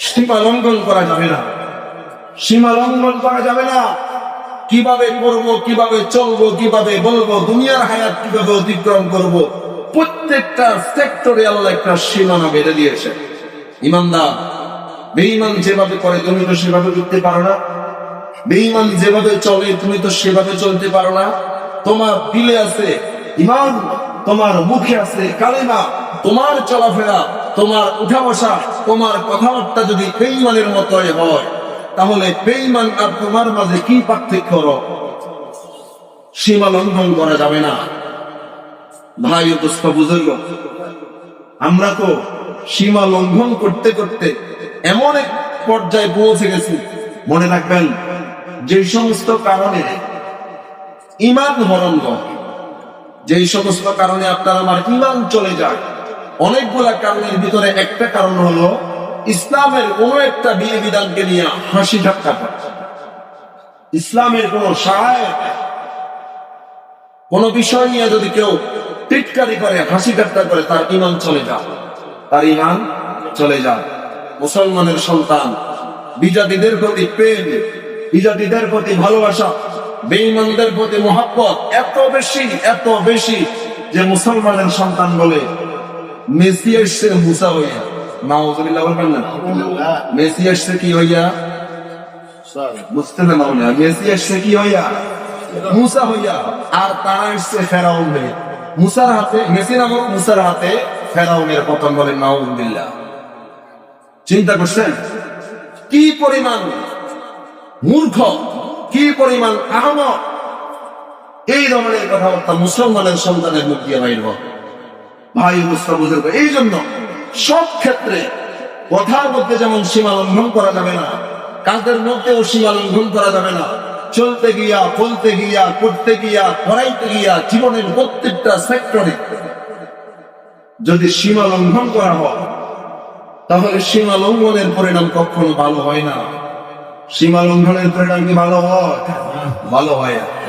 সীমা লঙ্ঘন করা যাবে না, সীমা লঙ্ঘন করা যাবে না। কিভাবে করব, কিভাবে চলবো, কিভাবে বলবো, দুনিয়ার হায়াত কিভাবে অতিক্রম করব, প্রত্যেকটা সেক্টরে আল্লাহ একটা সীমানা বেঁধে দিয়েছে। ইমানদার বেঈমান যেভাবে করে তুমি তো সেভাবে করতে পারো না, বেঈমান যেভাবে চলে তুমি তো সেভাবে চলতে পারো না। তোমার দিলে আছে ঈমান, তোমার মুখে আছে কালেমা, তোমার চলাফেরা, তোমার উঠা বসা, তোমার কথাবার্তা যদি বেঈমানের মতোই হয়, তাহলে বেঈমান আর তোমার মাঝে কি পার্থক্য? সীমা লঙ্ঘন করা যাবে না। ভাই ও দোস্ত বুঝল, আমরা তো সীমা লঙ্ঘন করতে করতে এমন এক পর্যায়ে পৌঁছে গেছি, মনে রাখবেন যে সমস্ত কারণে ঈমান হরণ হয়, যেই সমস্ত কারণে আপনার আমার ঈমান চলে যায়, অনেকগুলা কারণের ভিতরে একটা কারণ হলো ইসলামের কোন একটা বিধি বিধানকে নিয়ে হাসি ঠাট্টা করা। ইসলামের কোন সহায়ক কোন বিষয় নিয়ে যদি কেউ টিটকারি করে, হাসি ঠাট্টা করে, তার ঈমান চলে যায়, তার ঈমান চলে যায়। মুসলমানের সন্তান বিজাতিদের প্রতি প্রেম, বিজাতিদের প্রতি ভালোবাসা, বেঈমানদের প্রতি মহব্বত এত বেশি, এত বেশি যে মুসলমানের সন্তান বলে মেসি এসছে মুসা হইয়া। নাউজুবিল্লাহ বলবেন না? মেসি এসছে কি হইয়া? বুঝতে না, মেসি এসছে কি হইয়া? মুসা হইয়া। আর তারা এসছে ফেরাউন হয়ে। মুসার হাতে, মেসি নামক মুসার হাতে ফেরাউনের পতন, বলেন নাউজুবিল্লাহ। চিন্তা করছেন কি পরিমাণ মূর্খ, কি পরিমাণ আহমক এই ধরনের কথাবার্তা মুসলমানের সন্তানের মুখ দিয়ে বাইর হয়। ভাই বুঝতে, এই জন্য সব ক্ষেত্রে কথার মধ্যে যেমন সীমা লঙ্ঘন করা যাবে না, কাজের মধ্যেও সীমা লঙ্ঘন করা যাবে না। চলতে গিয়া, বলতে গিয়া, করতে গিয়া, করাইতে গিয়া, জীবনের প্রত্যেকটা সেক্টরে যদি সীমা লঙ্ঘন করা হয়, তাহলে সীমা লঙ্ঘনের পরিণাম কখনো ভালো হয় না। সীমা লঙ্ঘনের পরিণাম কি ভালো হয়? ভালো হয়।